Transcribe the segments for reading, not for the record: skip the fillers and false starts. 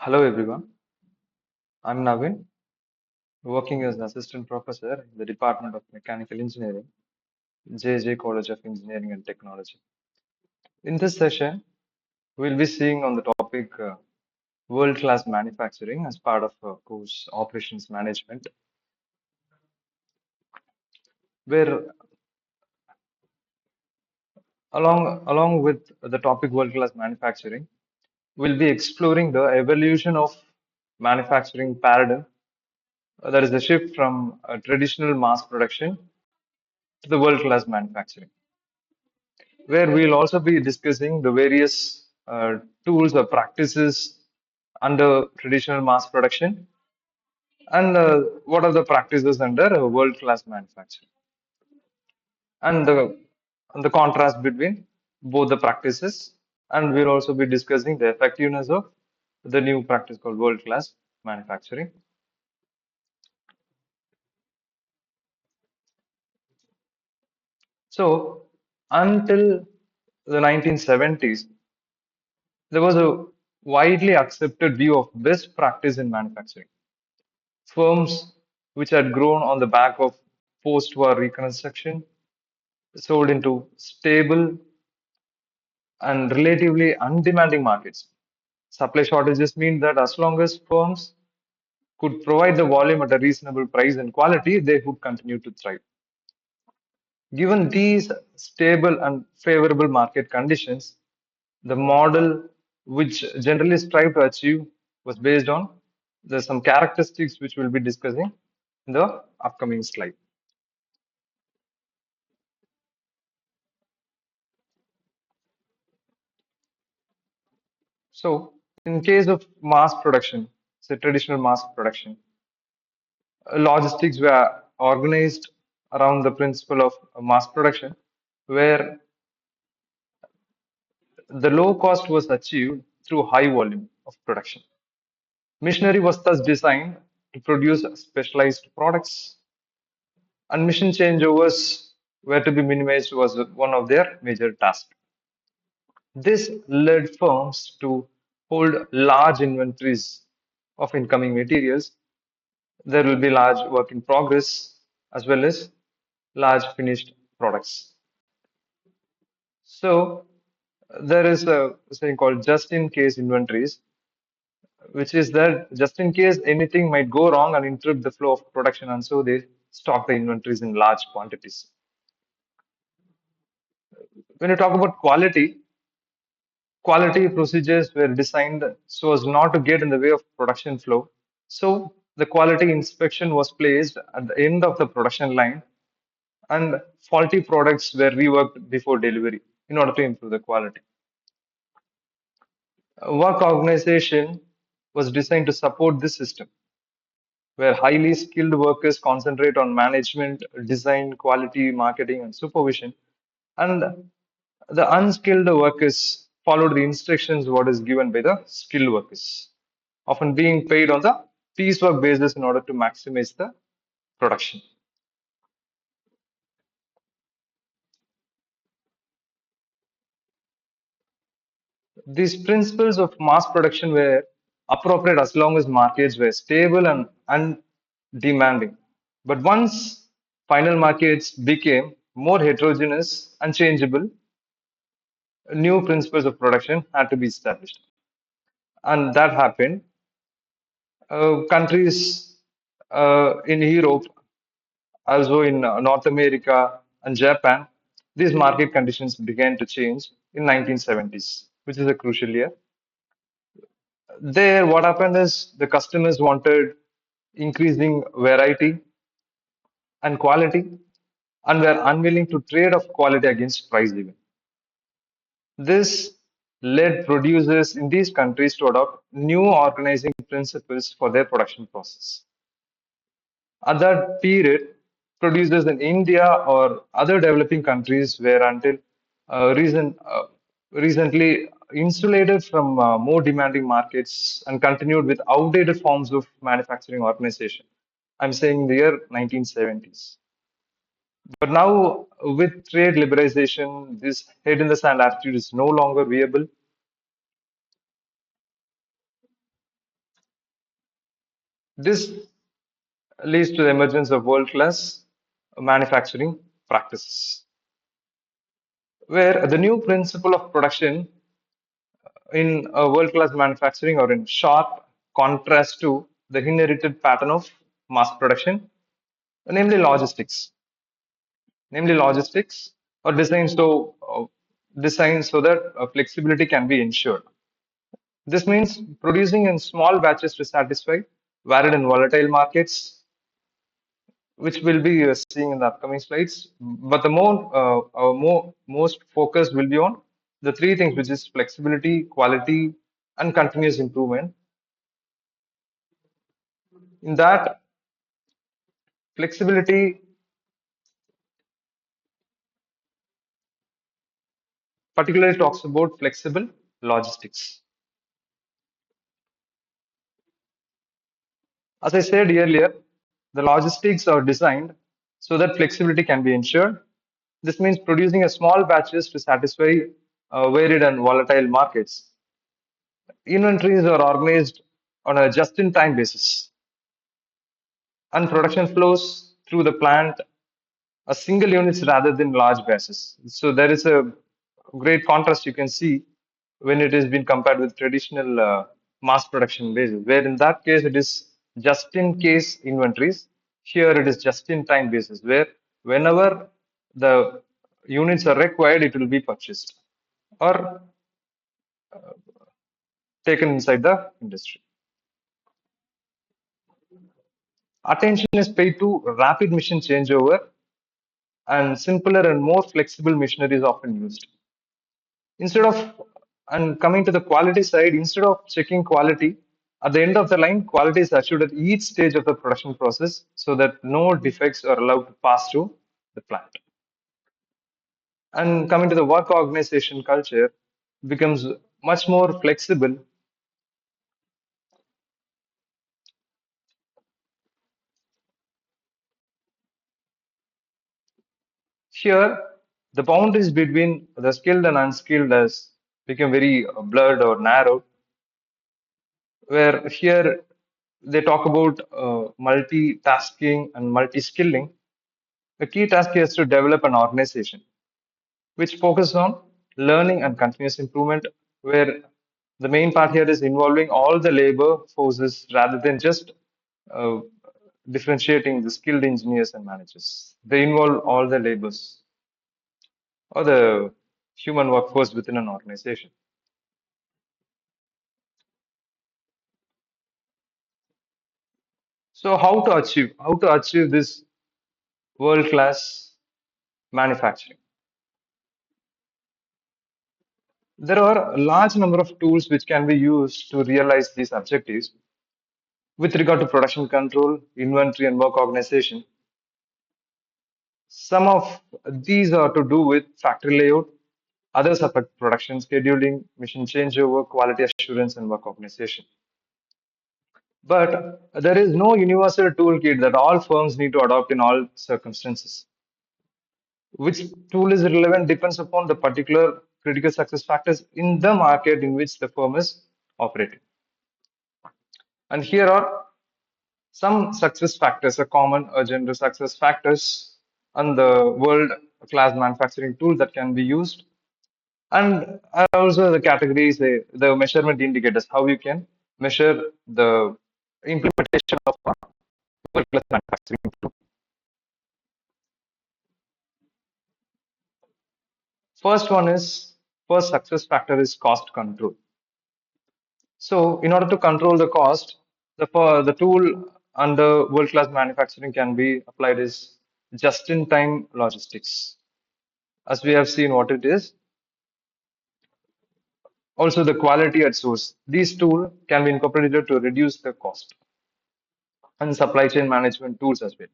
Hello everyone, I'm Navin, working as an assistant professor in the Department of Mechanical Engineering, JJ College of Engineering and Technology. In this session, we'll be seeing on the topic world-class manufacturing as part of course operations management, where along with the topic world-class manufacturing, we'll be exploring the evolution of manufacturing paradigm, that is the shift from traditional mass production to the world-class manufacturing, where we'll also be discussing the various tools or practices under traditional mass production and what are the practices under world-class manufacturing and the contrast between both the practices. And we'll also be discussing the effectiveness of the new practice called world-class manufacturing. So until the 1970s, there was a widely accepted view of best practice in manufacturing. Firms which had grown on the back of post-war reconstruction sold into stable and relatively undemanding markets. Supply shortages mean that as long as firms could provide the volume at a reasonable price and quality, they would continue to thrive. Given these stable and favorable market conditions, the model which generally strive to achieve was based on some characteristics which we'll be discussing in the upcoming slide. So, in case of mass production, say traditional mass production, logistics were organized around the principle of mass production, where the low cost was achieved through high volume of production. Machinery was thus designed to produce specialized products, and mission changeovers were to be minimized was one of their major tasks. This led firms to hold large inventories of incoming materials. There will be large work in progress as well as large finished products. So there is a thing called just in case inventories, which is that just in case anything might go wrong and interrupt the flow of production, and so they stock the inventories in large quantities. When you talk about quality, quality procedures were designed so as not to get in the way of production flow. So the quality inspection was placed at the end of the production line, and faulty products were reworked before delivery in order to improve the quality. Work organization was designed to support this system, where highly skilled workers concentrate on management, design, quality, marketing, and supervision, and the unskilled workers followed the instructions what is given by the skilled workers, often being paid on the piecework basis in order to maximize the production. These principles of mass production were appropriate as long as markets were stable and undemanding. But once final markets became more heterogeneous and changeable, new principles of production had to be established. And that happened. Countries in Europe, also in North America and Japan, these market conditions began to change in 1970s, which is a crucial year. There, what happened is the customers wanted increasing variety and quality and were unwilling to trade off quality against price even. This led producers in these countries to adopt new organizing principles for their production process. At that period, producers in India or other developing countries were until recently insulated from more demanding markets and continued with outdated forms of manufacturing organization. I'm saying the year 1970s. But now, with trade liberalization, this head in the sand attitude is no longer viable. This leads to the emergence of world-class manufacturing practices, where the new principle of production in world-class manufacturing or in sharp contrast to the inherited pattern of mass production, namely logistics, namely logistics or designed so that flexibility can be ensured. This means producing in small batches to satisfy varied and volatile markets, which we'll be seeing in the upcoming slides. But the most focus will be on the three things, which is flexibility, quality, and continuous improvement. In that, flexibility particularly talks about flexible logistics. As I said earlier, the logistics are designed so that flexibility can be ensured. This means producing a small batches to satisfy varied and volatile markets. Inventories are organized on a just-in-time basis, and production flows through the plant a single units rather than large batches. So there is a great contrast you can see when it is being compared with traditional mass production basis, where in that case it is just in case inventories. Here it is just in time basis, where whenever the units are required, it will be purchased or taken inside the industry. Attention is paid to rapid mission changeover, and simpler and more flexible machinery is often used. Instead of, and coming to the quality side, instead of checking quality, at the end of the line, quality is assured at each stage of the production process so that no defects are allowed to pass through the plant. And coming to the work organization culture, becomes much more flexible. Here, the boundaries between the skilled and unskilled has become very blurred or narrow, where here they talk about multitasking and multi-skilling. The key task here is to develop an organization which focuses on learning and continuous improvement, where the main part here is involving all the labor forces rather than just uh, differentiating the skilled engineers and managers. They involve all the labors or the human workforce within an organization. So how to achieve this world class manufacturing? There are a large number of tools which can be used to realize these objectives. With regard to production control, inventory, and work organization, some of these are to do with factory layout, others affect production scheduling, mission changeover, quality assurance, and work organization. But there is no universal toolkit that all firms need to adopt in all circumstances. Which tool is relevant depends upon the particular critical success factors in the market in which the firm is operating. And here are some success factors, a common or general success factors, and the world class manufacturing tool that can be used. And also the categories, the measurement indicators, how you can measure the implementation of world class manufacturing tool. First one is, first success factor is cost control. So in order to control the cost, the tool under world class manufacturing can be applied is just in time logistics. As we have seen what it is, also the quality at source. These tools can be incorporated to reduce the cost, and supply chain management tools as well.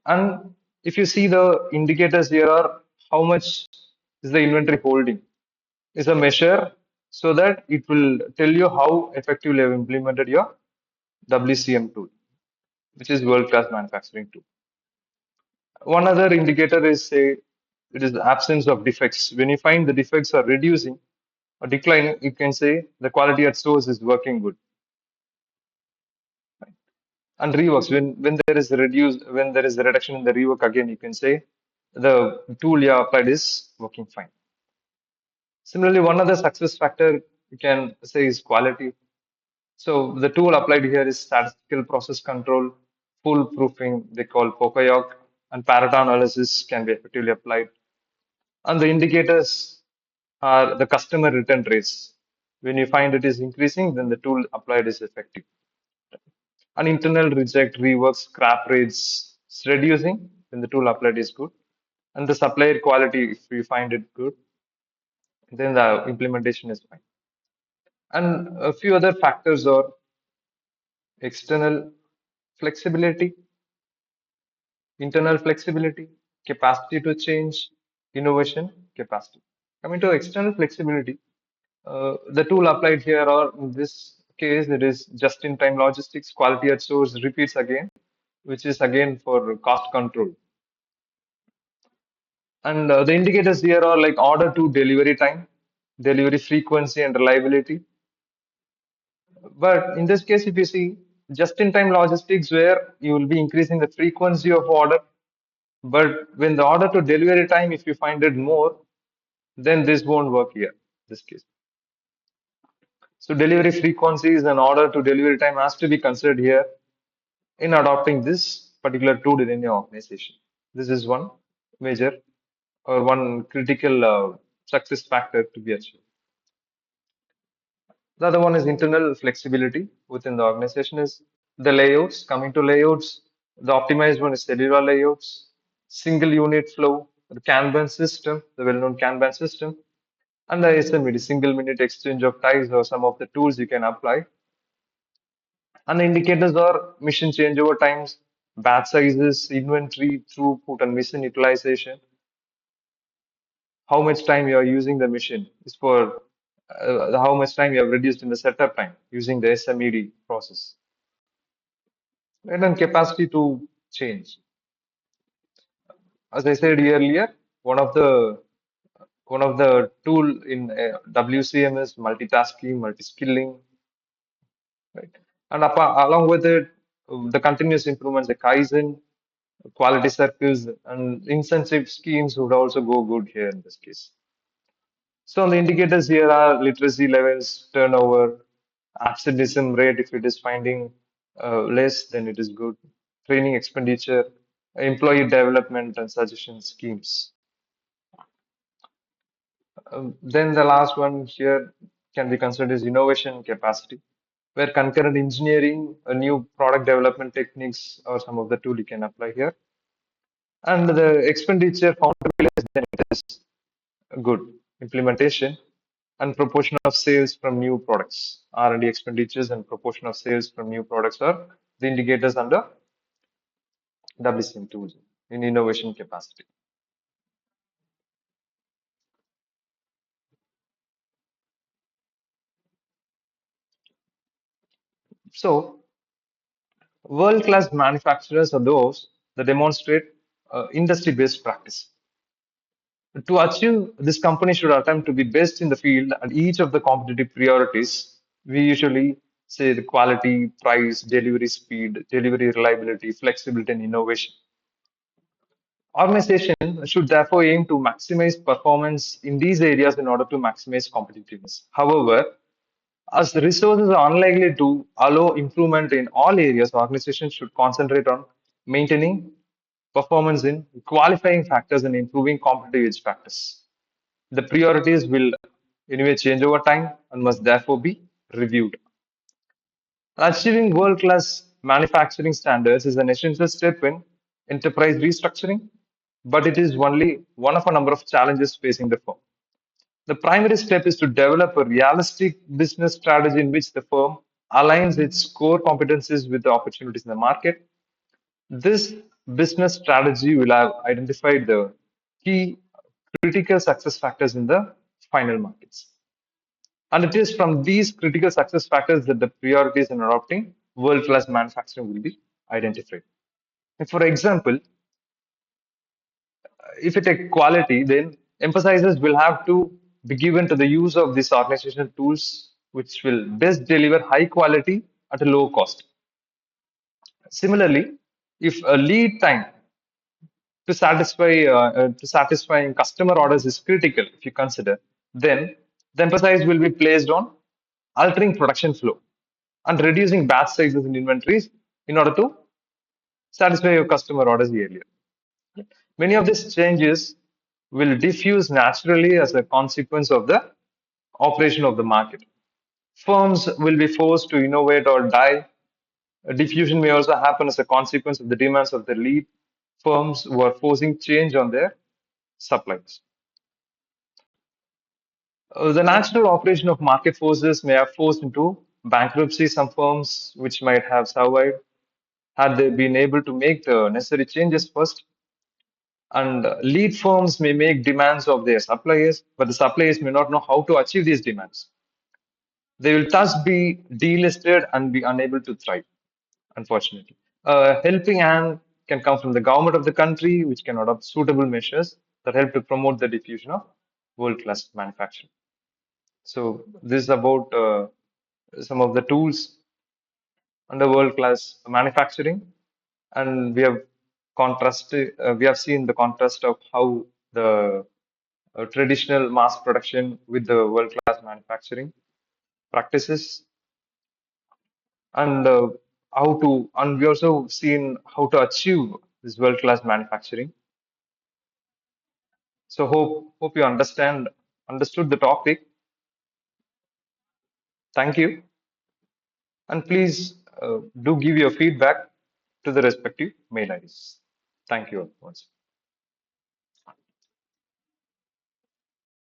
And if you see the indicators here are how much is the inventory holding is a measure so that it will tell you how effectively you have implemented your WCM tool, which is world class manufacturing tool. One other indicator is say it is the absence of defects. When you find the defects are reducing or declining, you can say the quality at source is working good. And reworks, when there is a reduction in the rework, again you can say the tool you applied is working fine. Similarly, one other success factor you can say is quality. So the tool applied here is statistical process control, foolproofing, they call Pocoyoke, and pattern analysis can be effectively applied. And the indicators are the customer return rates. When you find it is increasing, then the tool applied is effective. And internal reject, rework, scrap rates is reducing, then the tool applied is good. And the supplier quality, if you find it good, then the implementation is fine. And a few other factors are external flexibility, internal flexibility, capacity to change, innovation, capacity. Coming to external flexibility, the tool applied here, or in this case, it is just-in-time logistics, quality at source repeats again, which is again for cost control. And the indicators here are like order to delivery time, delivery frequency, and reliability. But in this case, if you see just-in-time logistics, where you will be increasing the frequency of order, but when the order to delivery time, if you find it more, then this won't work here. This case. So delivery frequencies and order to delivery time has to be considered here in adopting this particular tool in your organization. This is one major or one critical success factor to be achieved. The other one is internal flexibility within the organization is the layouts. Coming to layouts, the optimized one is cellular layouts, single unit flow, the Kanban system, the well-known Kanban system, and the SMED, single minute exchange of ties or some of the tools you can apply. And the indicators are mission changeover times, batch sizes, inventory, throughput, and mission utilization. How much time you are using the machine is for how much time you have reduced in the setup time using the SMED process. And then capacity to change. As I said earlier, one of the one of the tool in WCM is multitasking, multi-skilling, right? And along with it, the continuous improvements, the Kaizen, quality circles, and incentive schemes would also go good here in this case. So the indicators here are literacy levels, turnover, absenteeism rate. If it is finding less, then it is good. Training expenditure, employee development, and suggestion schemes. Then the last one here can be considered as innovation capacity, where concurrent engineering, new product development techniques, or some of the tool you can apply here. And the expenditure found to be less than it is good implementation and proportion of sales from new products. R&D expenditures and proportion of sales from new products are the indicators under WCM tools in innovation capacity. So, world-class manufacturers are those that demonstrate industry best practice. To achieve, this company should attempt to be best in the field and each of the competitive priorities. We usually say the quality, price, delivery speed, delivery reliability, flexibility, and innovation. Organization should therefore aim to maximize performance in these areas in order to maximize competitiveness. However, as the resources are unlikely to allow improvement in all areas, organizations should concentrate on maintaining performance in qualifying factors and improving competitive edge factors. The priorities will anyway change over time and must therefore be reviewed. Achieving world-class manufacturing standards is an essential step in enterprise restructuring, but it is only one of a number of challenges facing the firm. The primary step is to develop a realistic business strategy in which the firm aligns its core competencies with the opportunities in the market. This business strategy will have identified the key critical success factors in the final markets. And it is from these critical success factors that the priorities in adopting world class manufacturing will be identified. And for example, if you take quality, then emphasizers will have to be given to the use of these organizational tools which will best deliver high quality at a low cost. Similarly, if a lead time to satisfying customer orders is critical, if you consider, then the emphasis will be placed on altering production flow and reducing batch sizes in inventories in order to satisfy your customer orders earlier. Many of these changes will diffuse naturally as a consequence of the operation of the market. Firms will be forced to innovate or die. Diffusion may also happen as a consequence of the demands of the lead firms who are forcing change on their supplies. The natural operation of market forces may have forced into bankruptcy some firms which might have survived had they been able to make the necessary changes first. And lead firms may make demands of their suppliers, but the suppliers may not know how to achieve these demands. They will thus be delisted and be unable to thrive, unfortunately. A helping hand can come from the government of the country, which can adopt suitable measures that help to promote the diffusion of world-class manufacturing. So this is about some of the tools under world-class manufacturing, and we have seen the contrast of how the traditional mass production with the world-class manufacturing practices, and and we also seen how to achieve this world-class manufacturing. So hope you understood the topic. Thank you, and please do give your feedback to the respective mail IDs. Thank you once.